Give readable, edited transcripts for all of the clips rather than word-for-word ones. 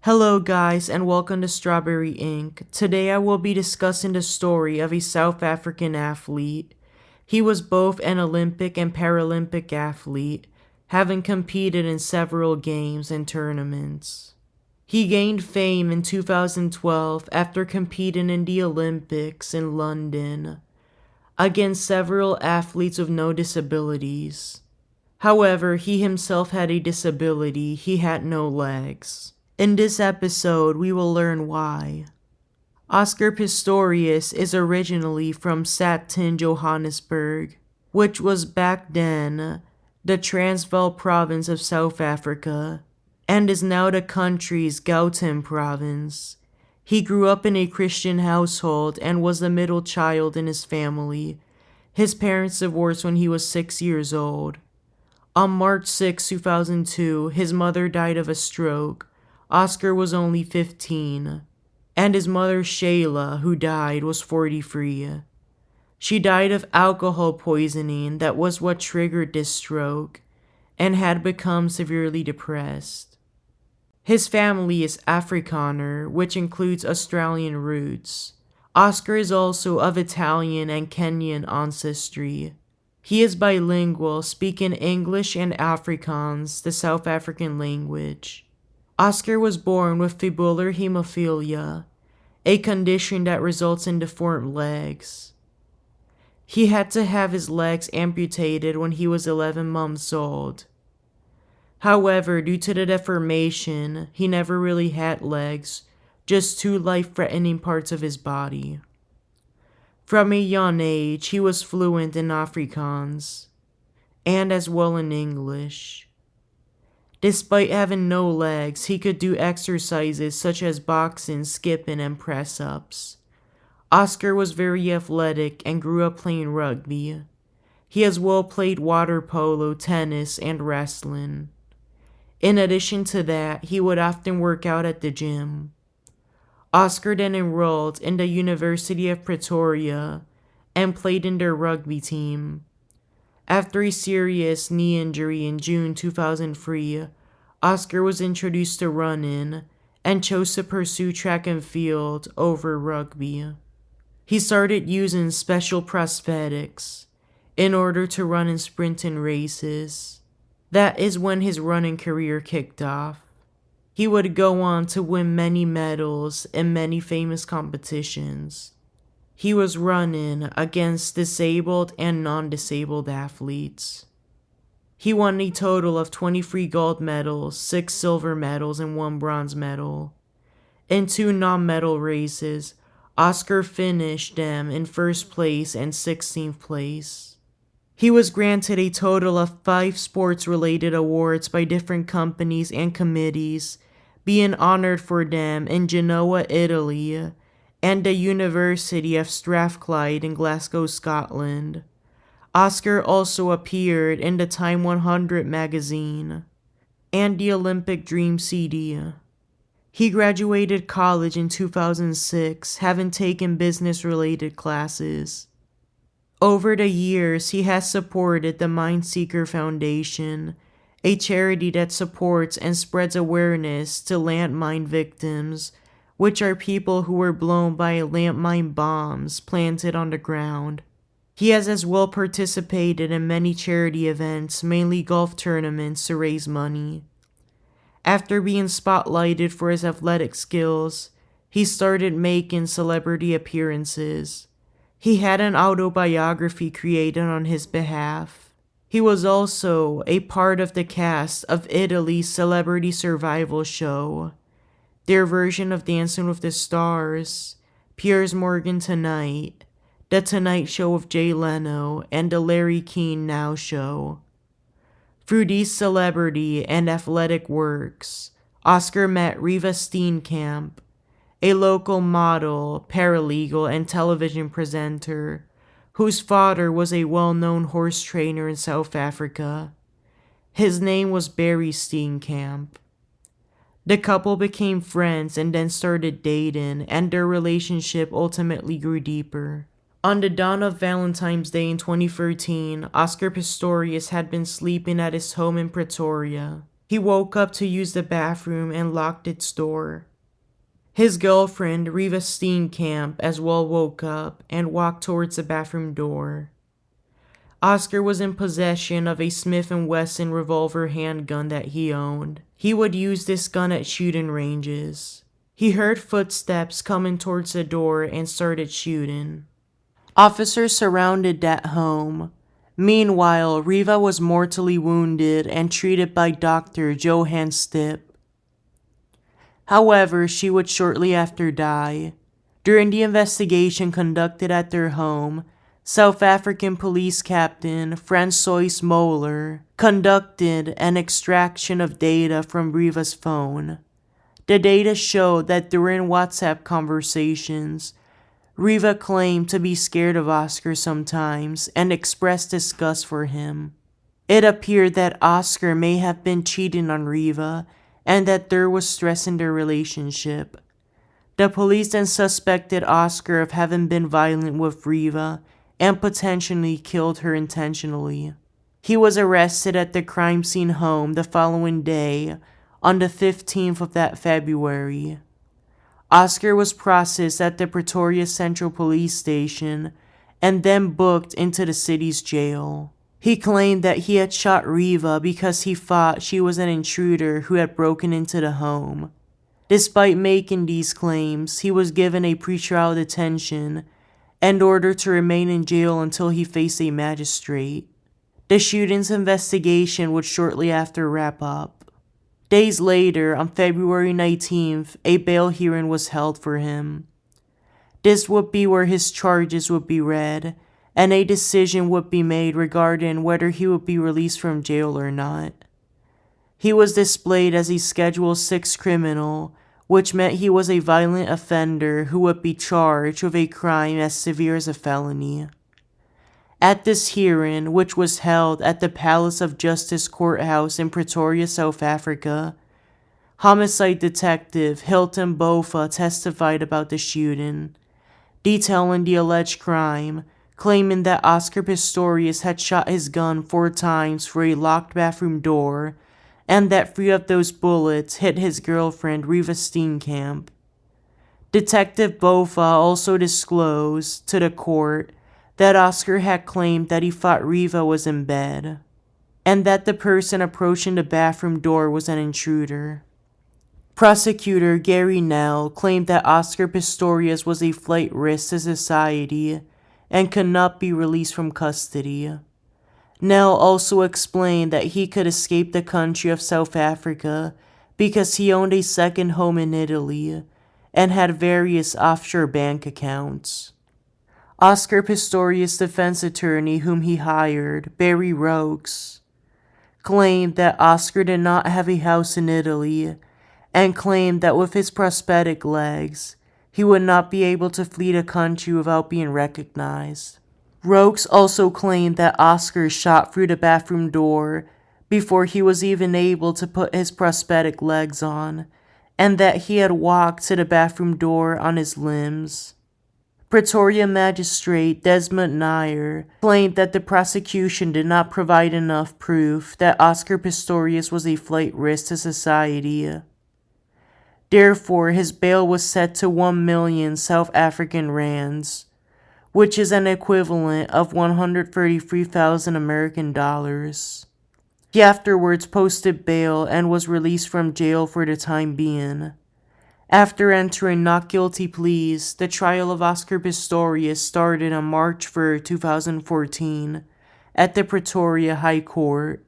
Hello guys and welcome to Strawberry Inc. Today I will be discussing the story of a South African athlete. He was both an Olympic and Paralympic athlete, having competed in several games and tournaments. He gained fame in 2012 after competing in the Olympics in London against several athletes with no disabilities. However, he himself had a disability. He had no legs. In this episode, we will learn why. Oscar Pistorius is originally from Sandton, Johannesburg, which was back then the Transvaal province of South Africa, and is now the country's Gauteng province. He grew up in a Christian household and was the middle child in his family. His parents divorced when he was 6 years old. On March 6, 2002, his mother died of a stroke. Oscar was only 15, and his mother Shayla, who died, was 43. She died of alcohol poisoning that was what triggered this stroke, and had become severely depressed. His family is Afrikaner, which includes Australian roots. Oscar is also of Italian and Kenyan ancestry. He is bilingual, speaking English and Afrikaans, the South African language. Oscar was born with fibular hemophilia, a condition that results in deformed legs. He had to have his legs amputated when he was 11 months old. However, due to the deformation, he never really had legs, just two life-threatening parts of his body. From a young age, he was fluent in Afrikaans, and as well in English. Despite having no legs, he could do exercises such as boxing, skipping, and press-ups. Oscar was very athletic and grew up playing rugby. He as well played water polo, tennis, and wrestling. In addition to that, he would often work out at the gym. Oscar then enrolled in the University of Pretoria and played in their rugby team. After a serious knee injury in June 2003, Oscar was introduced to running and chose to pursue track and field over rugby. He started using special prosthetics in order to run and sprint in races. That is when his running career kicked off. He would go on to win many medals in many famous competitions. He was running against disabled and non-disabled athletes. He won a total of 23 gold medals, 6 silver medals, and 1 bronze medal. In 2 non-medal races, Oscar finished them in 1st place and 16th place. He was granted a total of 5 sports-related awards by different companies and committees, being honored for them in Genoa, Italy, and the University of Strathclyde in Glasgow, Scotland. Oscar also appeared in the Time 100 magazine and the Olympic Dream CD. He graduated college in 2006, having taken business-related classes. Over the years, he has supported the Mindseeker Foundation, a charity that supports and spreads awareness to landmine victims, which are people who were blown by landmine bombs planted on the ground. He has as well participated in many charity events, mainly golf tournaments, to raise money. After being spotlighted for his athletic skills, he started making celebrity appearances. He had an autobiography created on his behalf. He was also a part of the cast of Italy's Celebrity Survival Show, their version of Dancing with the Stars, Piers Morgan Tonight, The Tonight Show with Jay Leno, and The Larry King Now Show. Through these celebrity and athletic works, Oscar met Reeva Steenkamp, a local model, paralegal, and television presenter, whose father was a well-known horse trainer in South Africa. His name was Barry Steenkamp. The couple became friends and then started dating, and their relationship ultimately grew deeper. On the dawn of Valentine's Day in 2013, Oscar Pistorius had been sleeping at his home in Pretoria. He woke up to use the bathroom and locked its door. His girlfriend, Reeva Steenkamp, as well woke up and walked towards the bathroom door. Oscar was in possession of a Smith & Wesson revolver handgun that he owned. He would use this gun at shooting ranges. He heard footsteps coming towards the door and started shooting. Officers surrounded that home. Meanwhile, Reeva was mortally wounded and treated by Dr. Johann Stipp. However, she would shortly after die. During the investigation conducted at their home, South African Police Captain Francois Moeller conducted an extraction of data from Reeva's phone. The data showed that during WhatsApp conversations, Reeva claimed to be scared of Oscar sometimes and expressed disgust for him. It appeared that Oscar may have been cheating on Reeva and that there was stress in their relationship. The police then suspected Oscar of having been violent with Reeva and potentially killed her intentionally. He was arrested at the crime scene home the following day, on the 15th of that February. Oscar was processed at the Pretoria Central Police Station and then booked into the city's jail. He claimed that he had shot Reeva because he thought she was an intruder who had broken into the home. Despite making these claims, he was given a pretrial detention and ordered to remain in jail until he faced a magistrate. The shootings investigation would shortly after wrap up. Days later, on February 19th, a bail hearing was held for him. This would be where his charges would be read, and a decision would be made regarding whether he would be released from jail or not. He was displayed as a Schedule 6 criminal, which meant he was a violent offender who would be charged with a crime as severe as a felony. At this hearing, which was held at the Palace of Justice Courthouse in Pretoria, South Africa, homicide detective Hilton Bofa testified about the shooting, detailing the alleged crime, claiming that Oscar Pistorius had shot his gun 4 times through a locked bathroom door, and that 3 of those bullets hit his girlfriend Reeva Steenkamp. Detective Bofa also disclosed to the court that Oscar had claimed that he thought Reeva was in bed, and that the person approaching the bathroom door was an intruder. Prosecutor Gary Nell claimed that Oscar Pistorius was a flight risk to society and could not be released from custody. Nell also explained that he could escape the country of South Africa because he owned a second home in Italy and had various offshore bank accounts. Oscar Pistorius' defense attorney, whom he hired, Barry Rokes, claimed that Oscar did not have a house in Italy and claimed that with his prosthetic legs, he would not be able to flee the country without being recognized. Rokes also claimed that Oscar shot through the bathroom door before he was even able to put his prosthetic legs on, and that he had walked to the bathroom door on his limbs. Pretoria Magistrate Desmond Nair claimed that the prosecution did not provide enough proof that Oscar Pistorius was a flight risk to society. Therefore, his bail was set to 1 million South African rands, which is an equivalent of 133,000 American dollars. He afterwards posted bail and was released from jail for the time being. After entering not guilty pleas, the trial of Oscar Pistorius started on March 3, 2014, at the Pretoria High Court.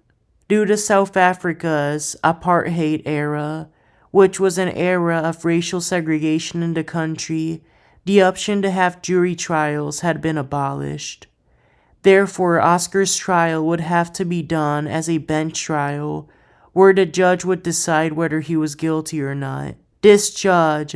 Due to South Africa's apartheid era, which was an era of racial segregation in the country, the option to have jury trials had been abolished. Therefore, Oscar's trial would have to be done as a bench trial, where the judge would decide whether he was guilty or not. This judge,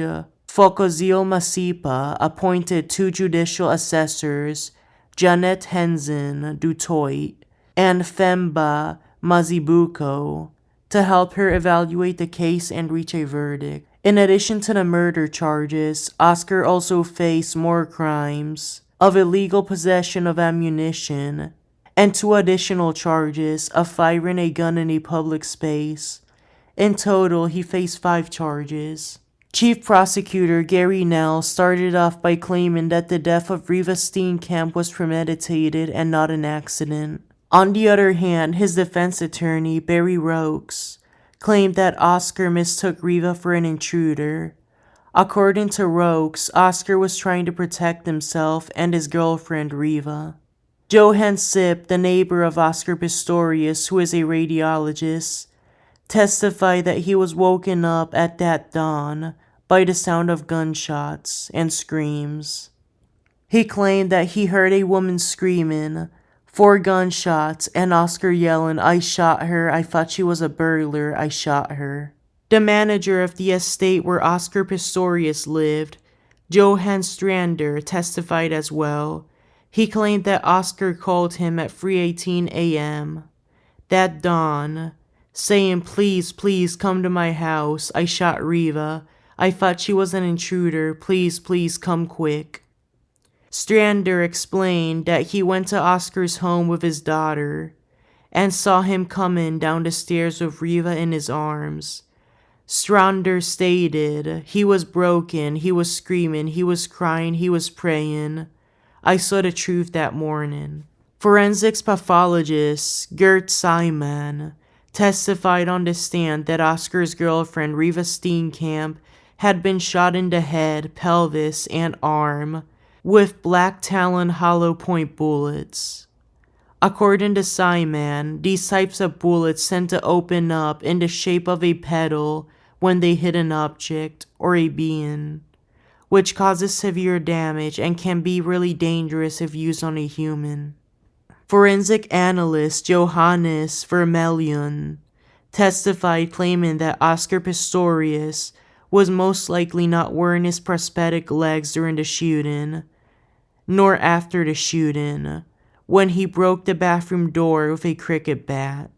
Fokozile Masipa, appointed 2 judicial assessors, Janet Henzen Dutoit and Femba Mazibuko, to help her evaluate the case and reach a verdict. In addition to the murder charges, Oscar also faced more crimes of illegal possession of ammunition and 2 additional charges of firing a gun in a public space In total, he faced 5 charges. Chief Prosecutor Gary Nell started off by claiming that the death of Reeva Steenkamp was premeditated and not an accident. On the other hand, his defense attorney, Barry Rokes, claimed that Oscar mistook Reeva for an intruder. According to Rokes, Oscar was trying to protect himself and his girlfriend, Reeva. Johan Sipp, the neighbor of Oscar Pistorius, who is a radiologist, testified that he was woken up at that dawn by the sound of gunshots and screams. He claimed that he heard a woman screaming, 4 gunshots, and Oscar yelling, "I shot her, I thought she was a burglar, I shot her." The manager of the estate where Oscar Pistorius lived, Johan Strander, testified as well. He claimed that Oscar called him at 3:18 a.m. that dawn, saying, "Please, please come to my house. I shot Reeva. I thought she was an intruder. Please, please come quick." Strander explained that he went to Oscar's home with his daughter and saw him coming down the stairs with Reeva in his arms. Strander stated, "He was broken, he was screaming, he was crying, he was praying. I saw the truth that morning." Forensics pathologist Gert Simon testified on the stand that Oscar's girlfriend, Reeva Steenkamp, had been shot in the head, pelvis, and arm with black Talon hollow point bullets. According to Simon, these types of bullets tend to open up in the shape of a petal when they hit an object or a being, which causes severe damage and can be really dangerous if used on a human. Forensic analyst Johannes Vermeulen testified, claiming that Oscar Pistorius was most likely not wearing his prosthetic legs during the shooting, nor after the shooting, when he broke the bathroom door with a cricket bat.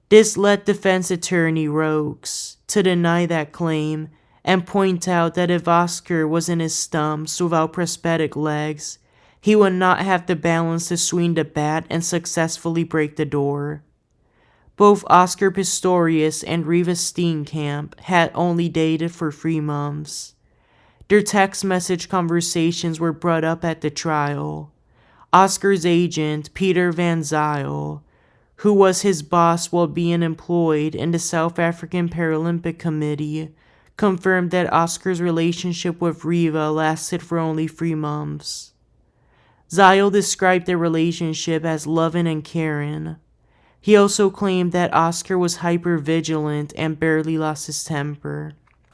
This led defense attorney Rokes to deny that claim and point out that if Oscar was in his stumps without prosthetic legs, he would not have the balance to swing the bat and successfully break the door. Both Oscar Pistorius and Reeva Steenkamp had only dated for 3 months. Their text message conversations were brought up at the trial. Oscar's agent, Peter Van Zyl, who was his boss while being employed in the South African Paralympic Committee, confirmed that Oscar's relationship with Reeva lasted for only 3 months. Zyl described their relationship as loving and caring. He also claimed that Oscar was hyper-vigilant and barely lost his temper.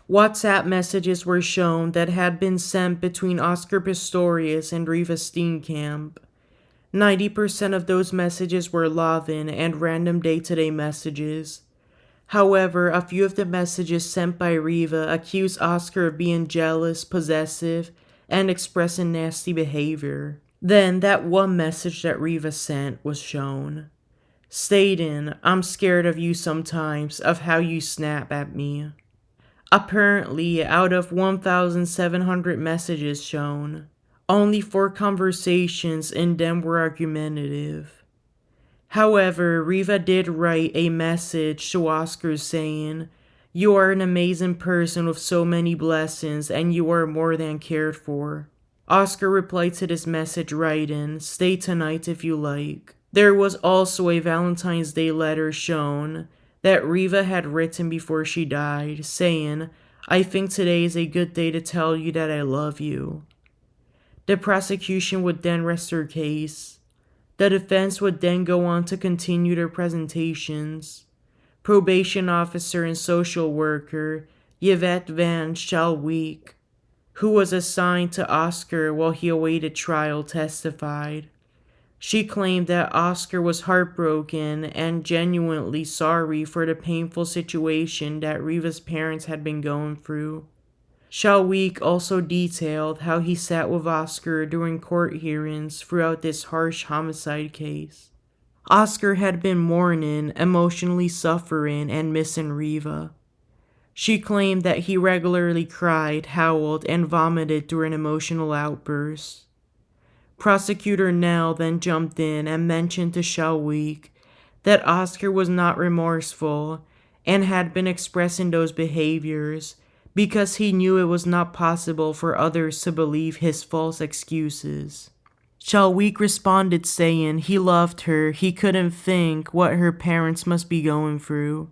WhatsApp messages were shown that had been sent between Oscar Pistorius and Reeva Steenkamp. 90% of those messages were loving and random day-to-day messages. However, a few of the messages sent by Reeva accused Oscar of being jealous, possessive, and expressing nasty behavior. Then that one message that Reeva sent was shown, stating, "I'm scared of you sometimes, of how you snap at me." Apparently, out of 1,700 messages shown, only 4 conversations in them were argumentative. However, Reeva did write a message to Oscar saying, "You are an amazing person with so many blessings and you are more than cared for." Oscar replied to this message writing, "Stay tonight if you like." There was also a Valentine's Day letter shown that Reeva had written before she died, saying, "I think today is a good day to tell you that I love you." The prosecution would then rest their case. The defense would then go on to continue their presentations. Probation officer and social worker Yvette van Schalweek, who was assigned to Oscar while he awaited trial, testified. She claimed that Oscar was heartbroken and genuinely sorry for the painful situation that Reeva's parents had been going through. Schalweek also detailed how he sat with Oscar during court hearings throughout this harsh homicide case. Oscar had been mourning, emotionally suffering, and missing Reeva. She claimed that he regularly cried, howled, and vomited during emotional outbursts. Prosecutor Nell then jumped in and mentioned to Schalweek that Oscar was not remorseful and had been expressing those behaviors because he knew it was not possible for others to believe his false excuses. Chalweek responded saying he loved her, he couldn't think what her parents must be going through.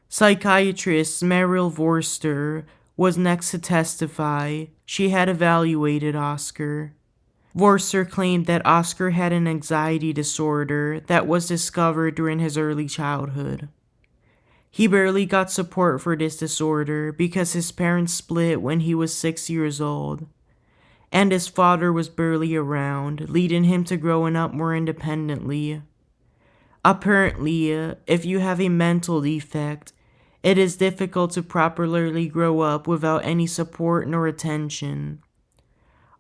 Psychiatrist Meryl Vorster was next to testify. She had evaluated Oscar. Vorster claimed that Oscar had an anxiety disorder that was discovered during his early childhood. He barely got support for this disorder because his parents split when he was 6 years old, and his father was barely around, leading him to growing up more independently. Apparently, if you have a mental defect, it is difficult to properly grow up without any support nor attention.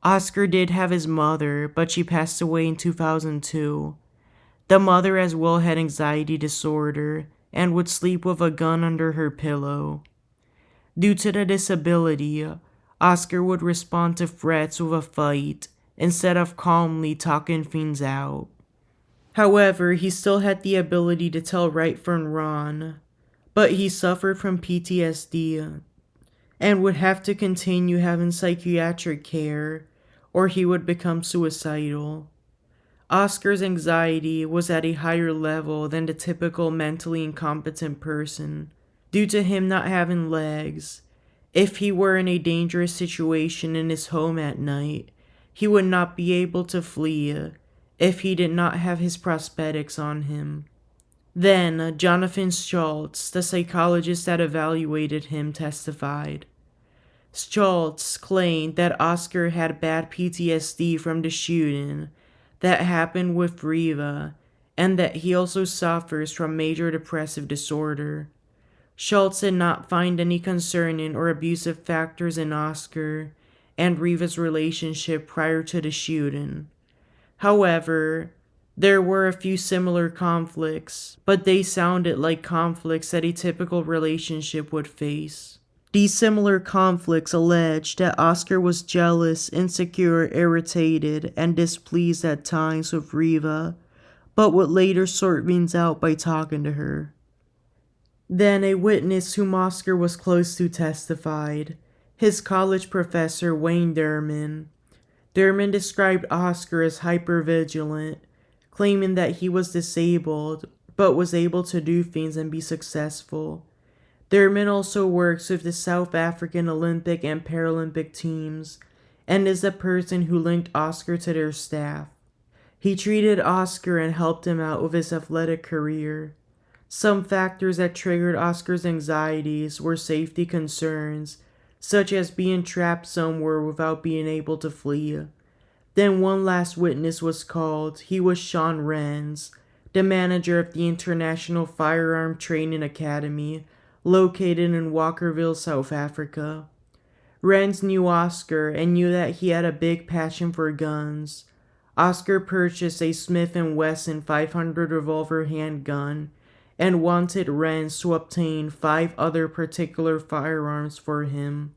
Oscar did have his mother, but she passed away in 2002. The mother as well had anxiety disorder and would sleep with a gun under her pillow. Due to the disability, Oscar would respond to threats with a fight instead of calmly talking things out. However, he still had the ability to tell right from wrong, but he suffered from PTSD and would have to continue having psychiatric care or he would become suicidal. Oscar's anxiety was at a higher level than the typical mentally incompetent person due to him not having legs. If he were in a dangerous situation in his home at night, he would not be able to flee if he did not have his prosthetics on him. Then, Jonathan Schultz, the psychologist that evaluated him, testified. Schultz claimed that Oscar had bad PTSD from the shooting that happened with Reeva, and that he also suffers from major depressive disorder. Schultz did not find any concerning or abusive factors in Oscar and Reeva's relationship prior to the shooting. However, there were a few similar conflicts, but they sounded like conflicts that a typical relationship would face. These similar conflicts alleged that Oscar was jealous, insecure, irritated, and displeased at times with Reeva, but would later sort things out by talking to her. Then a witness whom Oscar was close to testified, his college professor Wayne Derman. Derman described Oscar as hypervigilant, claiming that he was disabled, but was able to do things and be successful. Derman also works with the South African Olympic and Paralympic teams, and is the person who linked Oscar to their staff. He treated Oscar and helped him out with his athletic career. Some factors that triggered Oscar's anxieties were safety concerns, such as being trapped somewhere without being able to flee. Then one last witness was called. He was Sean Renz, the manager of the International Firearm Training Academy, located in Walkerville, South Africa. Renz knew Oscar and knew that he had a big passion for guns. Oscar purchased a Smith & Wesson 500 revolver handgun and wanted Renz to obtain 5 other particular firearms for him.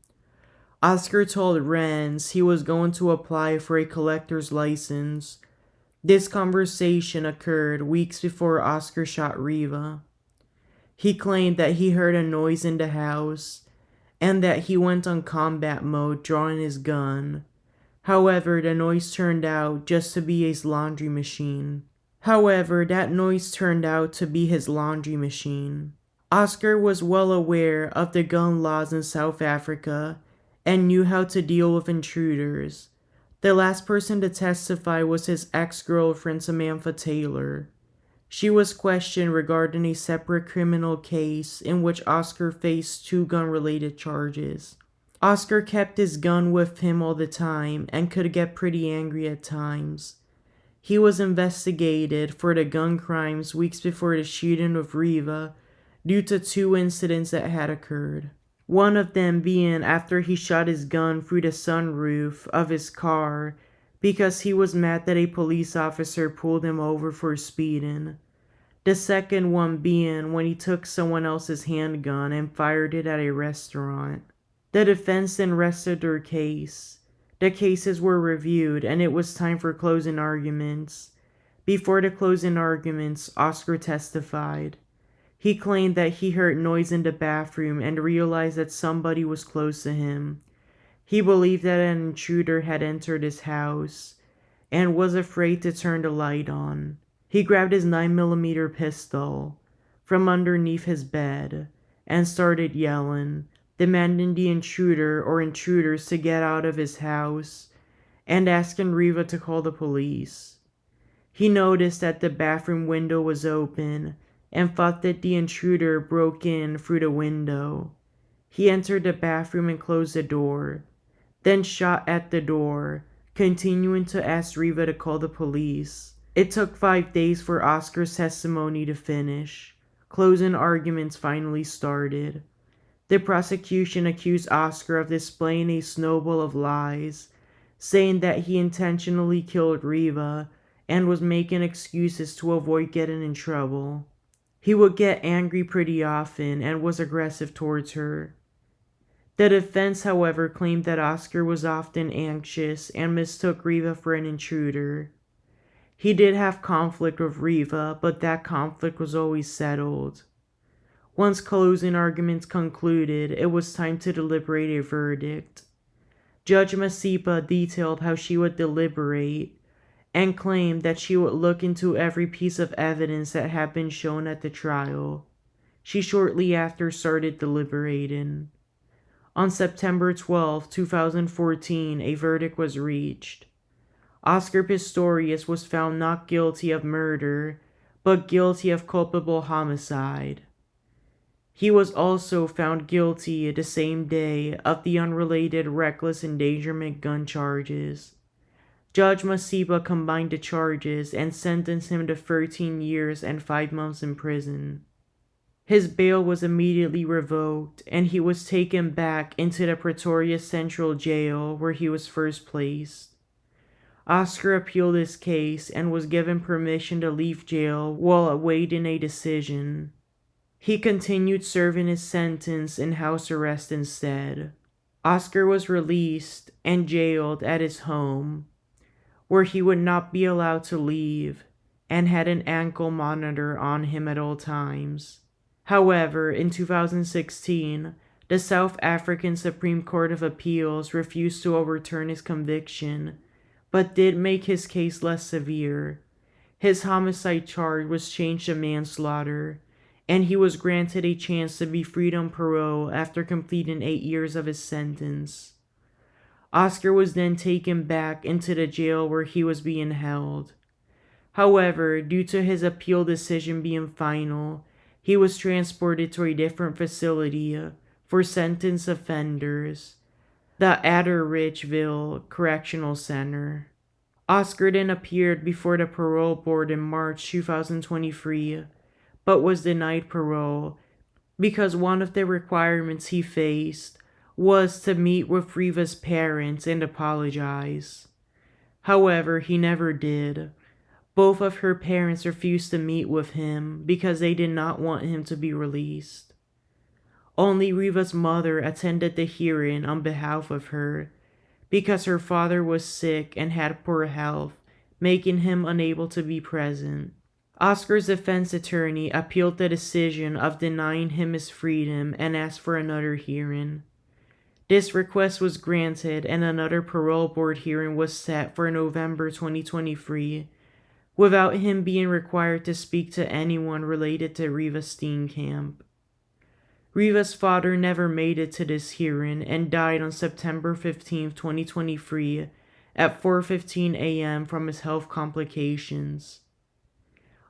Oscar told Renz he was going to apply for a collector's license. This conversation occurred weeks before Oscar shot Reeva. He claimed that he heard a noise in the house and that he went on combat mode drawing his gun. However, the noise turned out just to be his laundry machine. Oscar was well aware of the gun laws in South Africa and knew how to deal with intruders. The last person to testify was his ex-girlfriend Samantha Taylor. She was questioned regarding a separate criminal case in which Oscar faced 2 gun-related charges. Oscar kept his gun with him all the time and could get pretty angry at times. He was investigated for the gun crimes weeks before the shooting of Reeva due to 2 incidents that had occurred. One of them being after he shot his gun through the sunroof of his car because he was mad that a police officer pulled him over for speeding. The second one being when he took someone else's handgun and fired it at a restaurant. The defense then rested their case. The cases were reviewed and it was time for closing arguments. Before the closing arguments, Oscar testified. He claimed that he heard noise in the bathroom and realized that somebody was close to him. He believed that an intruder had entered his house and was afraid to turn the light on. He grabbed his 9mm pistol from underneath his bed and started yelling, demanding the intruder or intruders to get out of his house and asking Reeva to call the police. He noticed that the bathroom window was open and thought that the intruder broke in through the window. He entered the bathroom and closed the door, then shot at the door, continuing to ask Reeva to call the police. It took 5 days for Oscar's testimony to finish. Closing arguments finally started. The prosecution accused Oscar of displaying a snowball of lies, saying that he intentionally killed Reeva and was making excuses to avoid getting in trouble. He would get angry pretty often and was aggressive towards her. The defense, however, claimed that Oscar was often anxious and mistook Reeva for an intruder. He did have conflict with Reeva, but that conflict was always settled. Once closing arguments concluded, it was time to deliberate a verdict. Judge Masipa detailed how she would deliberate and claimed that she would look into every piece of evidence that had been shown at the trial. She shortly after started deliberating. On September 12, 2014, a verdict was reached. Oscar Pistorius was found not guilty of murder, but guilty of culpable homicide. He was also found guilty the same day of the unrelated reckless endangerment gun charges. Judge Masipa combined the charges and sentenced him to 13 years and 5 months in prison. His bail was immediately revoked, and he was taken back into the Pretoria Central Jail where he was first placed. Oscar appealed his case and was given permission to leave jail while awaiting a decision. He continued serving his sentence in house arrest instead. Oscar was released and jailed at his home, where he would not be allowed to leave and had an ankle monitor on him at all times. However, in 2016, the South African Supreme Court of Appeals refused to overturn his conviction, but did make his case less severe. His homicide charge was changed to manslaughter, and he was granted a chance to be freed on parole after completing 8 years of his sentence. Oscar was then taken back into the jail where he was being held. However, due to his appeal decision being final, he was transported to a different facility for sentenced offenders, the Atteridgeville Correctional Center. Oscar then appeared before the parole board in March 2023, but was denied parole because one of the requirements he faced was to meet with Reeva's parents and apologize. However, he never did. Both of her parents refused to meet with him because they did not want him to be released. Only Reeva's mother attended the hearing on behalf of her because her father was sick and had poor health, making him unable to be present. Oscar's defense attorney appealed the decision of denying him his freedom and asked for another hearing. This request was granted and another parole board hearing was set for November 2023, without him being required to speak to anyone related to Reeva Steenkamp. Reeva's father never made it to this hearing and died on September 15, 2023 at 4:15 a.m. from his health complications.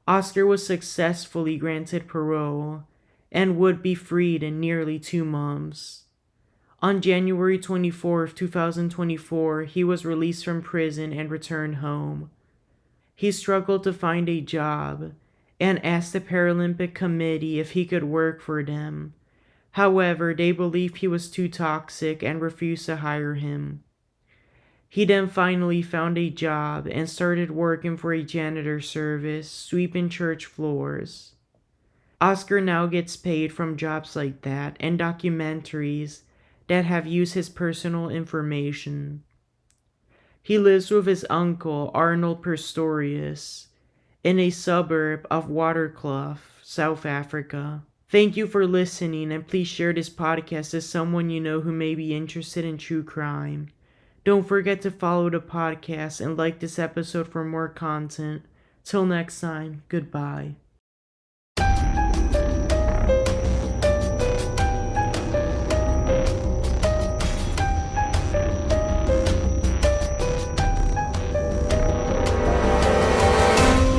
Oscar was successfully granted parole and would be freed in nearly 2 months. On January 24, 2024, he was released from prison and returned home. He struggled to find a job and asked the Paralympic Committee if he could work for them. However, they believed he was too toxic and refused to hire him. He then finally found a job and started working for a janitor service, sweeping church floors. Oscar now gets paid from jobs like that and documentaries that have used his personal information. He lives with his uncle, Arnold Pistorius, in a suburb of Waterkloof, South Africa. Thank you for listening, and please share this podcast with someone you know who may be interested in true crime. Don't forget to follow the podcast and like this episode for more content. Till next time, goodbye.